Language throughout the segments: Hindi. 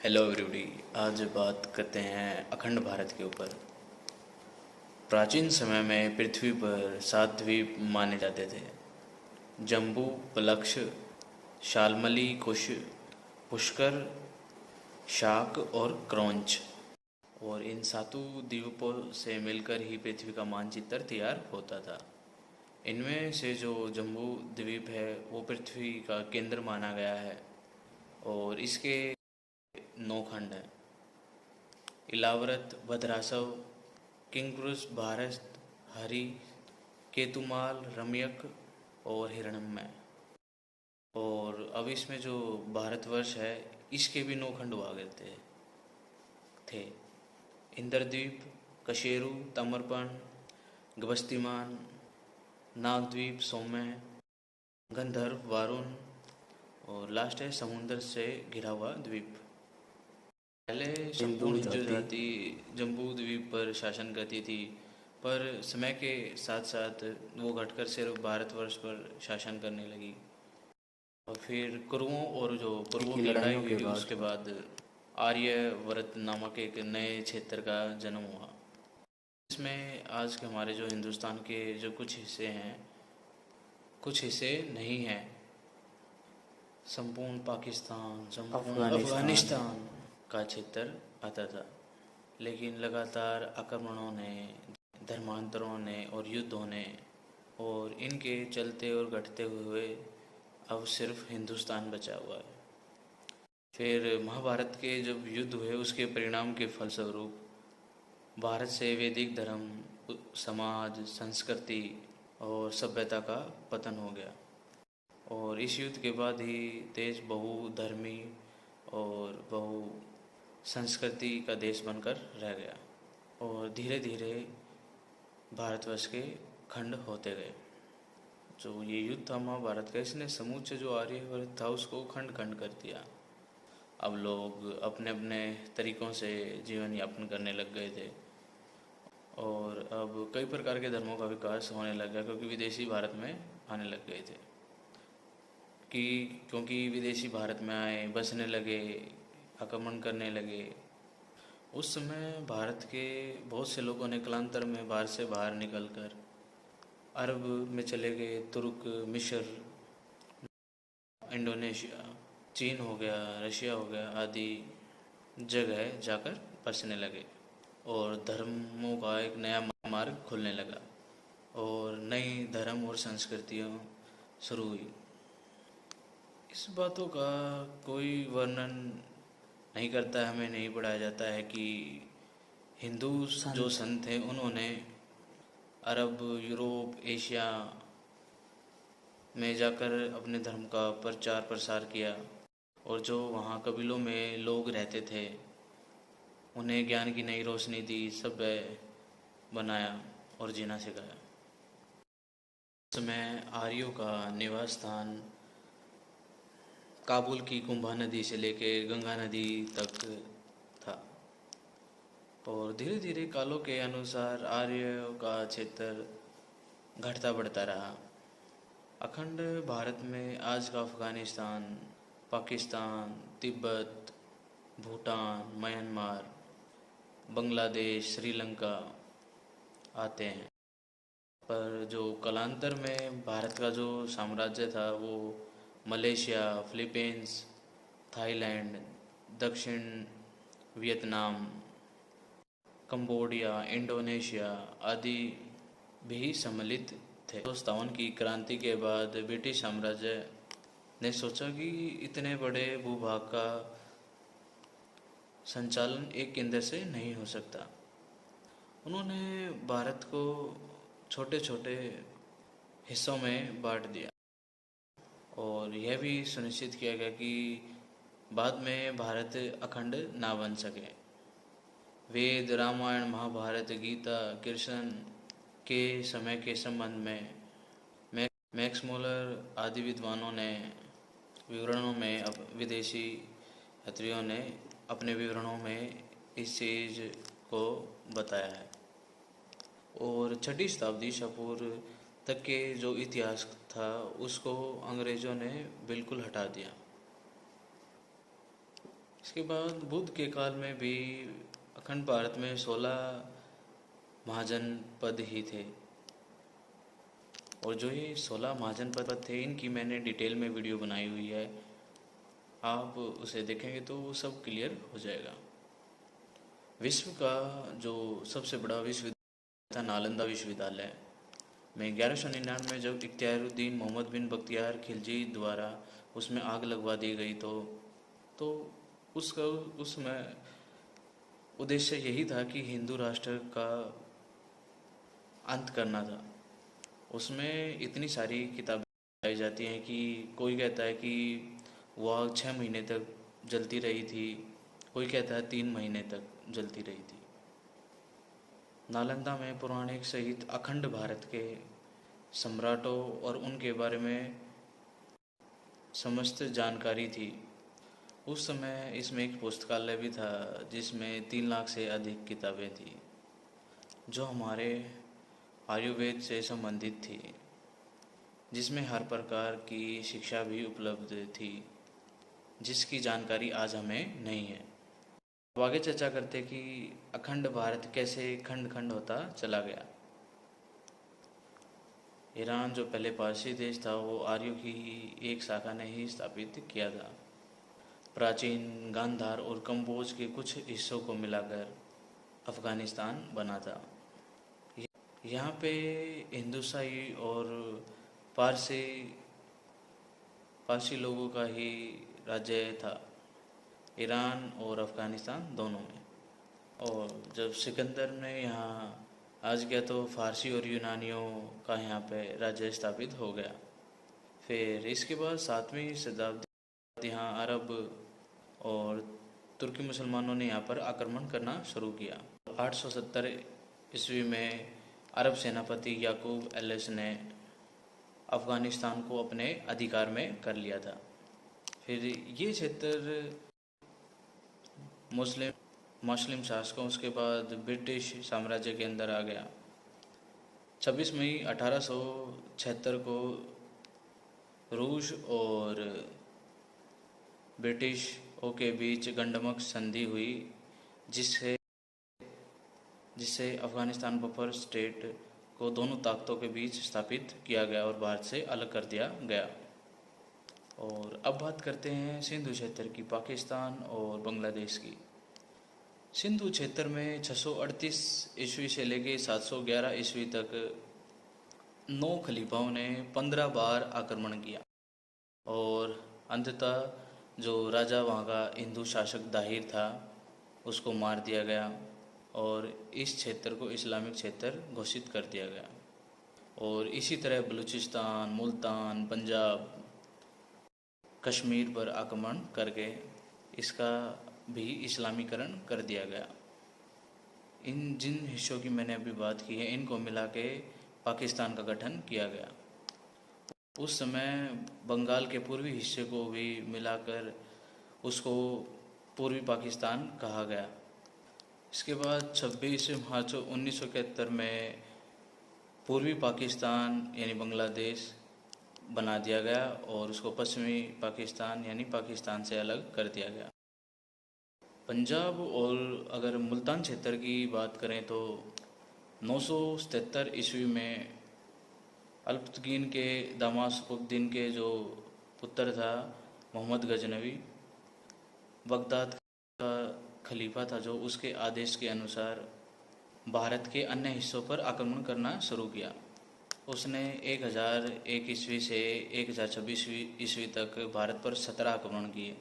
Hello everybody. आज बात करते हैं अखंड भारत के ऊपर। प्राचीन समय में पृथ्वी पर 7 द्वीप माने जाते थे। जम्बू, पलक्ष, शाल्मली, कुश, पुष्कर, शाक और क्रौंच। और इन सातों द्वीपों से मिलकर ही पृथ्वी का मानचित्र तैयार होता था। इनमें से जो जम्बू द्वीप है वो पृथ्वी का केंद्र माना गया है और इसके 9 खंड हैं: इलावरत, भद्रासव, किंकुरुस, भारत, हरि, केतुमाल, रम्यक और हिरण्मय। और अब इसमें जो भारतवर्ष है इसके भी 9 खंड हुआ करते थे: इंद्रद्वीप, कशेरु, तमरपन, गबस्तिमान, नागद्वीप, सौम्य, गंधर्व, वारुण और लास्ट है समुद्र से घिरा हुआ द्वीप। पहले संपूर्ण हिंदू जाति जम्बू द्वीप पर शासन करती थी, पर समय के साथ साथ वो घटकर सिर्फ भारतवर्ष पर शासन करने लगी। और फिर कुरुओं और जो पूर्वों की लड़ाई हुई उसके बाद आर्यवर्त नामक एक नए क्षेत्र का जन्म हुआ। इसमें आज के हमारे जो हिंदुस्तान के जो कुछ हिस्से हैं, कुछ हिस्से नहीं हैं। संपूर्ण पाकिस्तान, संपूर्ण अफगानिस्तान का क्षेत्र आता था। लेकिन लगातार आक्रमणों ने, धर्मांतरों ने और युद्धों ने और इनके चलते और घटते हुए अब सिर्फ हिंदुस्तान बचा हुआ है। फिर महाभारत के जब युद्ध हुए उसके परिणाम के फलस्वरूप भारत से वैदिक धर्म, समाज, संस्कृति और सभ्यता का पतन हो गया। और इस युद्ध के बाद ही देश बहुधर्मी और बहु संस्कृति का देश बनकर रह गया और धीरे धीरे भारतवर्ष के खंड होते गए। जो ये युद्ध था महाभारत का, इसने समूचे जो आर्यवर्त था उसको खंड खंड कर दिया। अब लोग अपने अपने तरीक़ों से जीवन यापन करने लग गए थे और अब कई प्रकार के धर्मों का विकास होने लग गया क्योंकि विदेशी भारत में आने लग गए थे। क्योंकि विदेशी भारत में आए, बसने लगे, आक्रमण करने लगे। उस समय भारत के बहुत से लोगों ने कालांतर में भारत से बाहर निकलकर अरब में चले गए। तुर्क, मिस्र, इंडोनेशिया, चीन हो गया, रशिया हो गया आदि जगह जाकर बसने लगे और धर्मों का एक नया मार्ग खुलने लगा और नई धर्म और संस्कृतियाँ शुरू हुई। इस बातों का कोई वर्णन नहीं करता है, हमें नहीं पढ़ाया जाता है कि हिंदू जो संत हैं उन्होंने अरब, यूरोप, एशिया में जाकर अपने धर्म का प्रचार प्रसार किया और जो वहाँ कबीलों में लोग रहते थे उन्हें ज्ञान की नई रोशनी दी, सभ्य बनाया और जीना सिखाया। उस समय आर्यों का निवास स्थान काबुल की कुंभा नदी से लेकर गंगा नदी तक था और धीरे धीरे कालों के अनुसार आर्यों का क्षेत्र घटता बढ़ता रहा। अखंड भारत में आज का अफगानिस्तान, पाकिस्तान, तिब्बत, भूटान, म्यांमार, बांग्लादेश, श्रीलंका आते हैं। पर जो कालांतर में भारत का जो साम्राज्य था वो मलेशिया, फिलीपींस, थाईलैंड, दक्षिण वियतनाम, कंबोडिया, इंडोनेशिया आदि भी सम्मिलित थे। 1957 की क्रांति के बाद ब्रिटिश साम्राज्य ने सोचा कि इतने बड़े भूभाग का संचालन एक केंद्र से नहीं हो सकता। उन्होंने भारत को छोटे छोटे हिस्सों में बांट दिया और यह भी सुनिश्चित किया गया कि बाद में भारत अखंड ना बन सके। वेद, रामायण, महाभारत, गीता, कृष्ण के समय के संबंध में मैक्स मूलर आदि विद्वानों ने विवरणों में, विदेशी यात्रियों ने अपने विवरणों में इस चीज़ को बताया है। और 6वीं शताब्दी ईसा पूर्व तक के जो इतिहास था उसको अंग्रेज़ों ने बिल्कुल हटा दिया। इसके बाद बुद्ध के काल में भी अखंड भारत में 16 महाजनपद ही थे। और जो ये 16 महाजनपद थे, इनकी मैंने डिटेल में वीडियो बनाई हुई है, आप उसे देखेंगे तो वो सब क्लियर हो जाएगा। विश्व का जो सबसे बड़ा विश्वविद्यालय था नालंदा विश्वविद्यालय में 1199 में जब इख्तियारुद्दीन मोहम्मद बिन बख्तियार खिलजी द्वारा उसमें आग लगवा दी गई तो उसका उसमें उद्देश्य यही था कि हिंदू राष्ट्र का अंत करना था। उसमें इतनी सारी किताबें पाई जाती हैं कि कोई कहता है कि वो आग 6 महीने तक जलती रही थी, कोई कहता है 3 महीने तक जलती रही थी। नालंदा में पौराणिक सहित अखंड भारत के सम्राटों और उनके बारे में समस्त जानकारी थी। उस समय इसमें एक पुस्तकालय भी था जिसमें 3 लाख से अधिक किताबें थी जो हमारे आयुर्वेद से संबंधित थी, जिसमें हर प्रकार की शिक्षा भी उपलब्ध थी जिसकी जानकारी आज हमें नहीं है। अब आगे चर्चा करते कि अखंड भारत कैसे खंड खंड होता चला गया। ईरान जो पहले पारसी देश था वो आर्यों की ही एक शाखा ने ही स्थापित किया था। प्राचीन गांधार और कंबोज के कुछ हिस्सों को मिलाकर अफ़गानिस्तान बना था। यहाँ पे हिंदुसाई और पारसी लोगों का ही राज्य था, ईरान और अफ़गानिस्तान दोनों में। और जब सिकंदर ने यहाँ आज गया तो फारसी और यूनानियों का यहाँ पे राज्य स्थापित हो गया। फिर इसके बाद 7वीं शताब्दी यहाँ अरब और तुर्की मुसलमानों ने यहाँ पर आक्रमण करना शुरू किया। 870 ईस्वी में अरब सेनापति याकूब एलिस ने अफ़गानिस्तान को अपने अधिकार में कर लिया था। फिर ये क्षेत्र मुस्लिम शासकों उसके बाद ब्रिटिश साम्राज्य के अंदर आ गया। 26 मई 1876 को रूस और ब्रिटिशों के बीच गंडमक संधि हुई जिससे अफ़गानिस्तान बफर स्टेट को दोनों ताकतों के बीच स्थापित किया गया और भारत से अलग कर दिया गया। और अब बात करते हैं सिंधु क्षेत्र की, पाकिस्तान और बांग्लादेश की। सिंधु क्षेत्र में 638 ईस्वी से लेके 711 ईस्वी तक 9 खलीफाओं ने 15 बार आक्रमण किया और अंततः जो राजा वहाँ का हिंदू शासक दाहिर था उसको मार दिया गया और इस क्षेत्र को इस्लामिक क्षेत्र घोषित कर दिया गया। और इसी तरह बलूचिस्तान, मुल्तान, पंजाब, कश्मीर पर आक्रमण करके इसका भी इस्लामीकरण कर दिया गया। इन जिन हिस्सों की मैंने अभी बात की है इनको मिला के पाकिस्तान का गठन किया गया। उस समय बंगाल के पूर्वी हिस्से को भी मिलाकर उसको पूर्वी पाकिस्तान कहा गया। इसके बाद 26 मार्च 1971 में पूर्वी पाकिस्तान यानी बांग्लादेश बना दिया गया और उसको पश्चिमी पाकिस्तान यानी पाकिस्तान से अलग कर दिया गया। पंजाब और अगर मुल्तान क्षेत्र की बात करें तो 977 ईस्वी में अल्पतकीन के दामाद सफुद्दीन के जो पुत्र था मोहम्मद गजनवी, बगदाद का खलीफा था जो उसके आदेश के अनुसार भारत के अन्य हिस्सों पर आक्रमण करना शुरू किया। उसने 1001 ईस्वी से 1026 ईस्वी तक भारत पर 17 आक्रमण किए।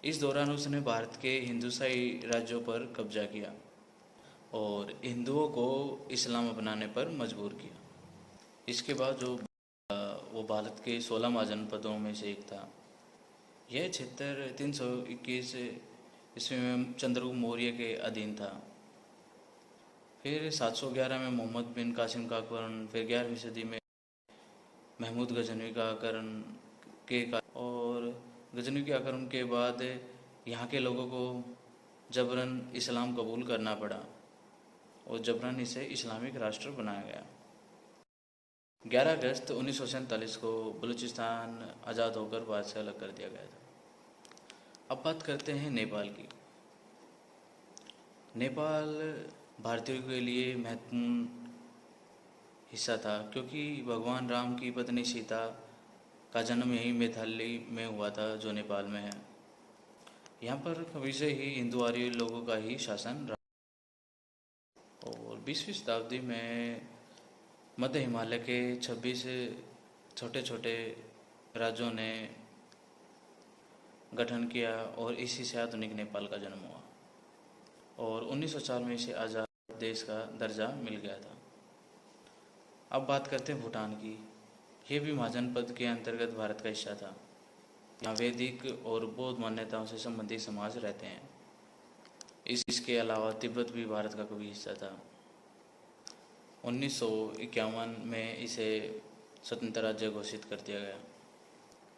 इस दौरान उसने भारत के हिंदुसाई राज्यों पर कब्जा किया और हिंदुओं को इस्लाम अपनाने पर मजबूर किया। इसके बाद जो वो भारत के 16 महाजनपदों में से एक था। यह क्षेत्र 321 ईस्वी में चंद्रगुप्त मौर्य के अधीन था। फिर 711 में मोहम्मद बिन कासिम का आक्रमण, फिर 11वीं सदी में महमूद गजनवी का आक्रमण और गजनवी के आक्रमण के बाद यहाँ के लोगों को जबरन इस्लाम कबूल करना पड़ा और जबरन इसे इस्लामिक राष्ट्र बनाया गया। 11 अगस्त 1947 को बलूचिस्तान आज़ाद होकर भारत से अलग कर दिया गया था। अब बात करते हैं नेपाल की। नेपाल भारतीयों के लिए महत्वपूर्ण हिस्सा था, क्योंकि भगवान राम की पत्नी सीता का जन्म यही मैथिली में हुआ था, जो नेपाल में है। यहाँ पर कभी से ही हिंदू आर्य लोगों का ही शासन रहा। और 20वीं शताब्दी में मध्य हिमालय के 26 छोटे छोटे राज्यों ने गठन किया और इसी से आधुनिक नेपाल का जन्म हुआ और 1904 में इसे आज़ाद देश का दर्जा मिल गया था। अब बात करते हैं भूटान की। यह भी महाजनपद के अंतर्गत भारत का हिस्सा था। यहाँ वैदिक और बौद्ध मान्यताओं से संबंधित समाज रहते हैं। इसके अलावा तिब्बत भी भारत का कभी हिस्सा था। 1951 में इसे स्वतंत्र राज्य घोषित कर दिया गया।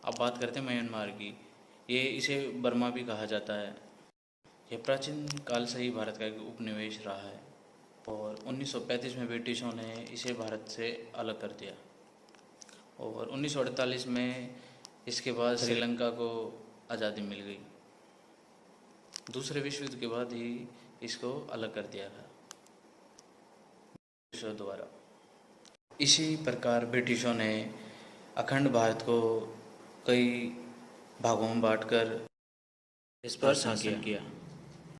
अब बात करते हैं म्यांमार की। इसे बर्मा भी कहा जाता है। यह प्राचीन काल से ही भारत का एक उपनिवेश रहा है और 1935 में ब्रिटिशों ने इसे भारत से अलग कर दिया और 1948 में इसके बाद श्रीलंका को आज़ादी मिल गई। दूसरे विश्व युद्ध के बाद ही इसको अलग कर दिया था ब्रिटिशों द्वारा। इसी प्रकार ब्रिटिशों ने अखंड भारत को कई भागों में बांटकर इस पर शासन किया।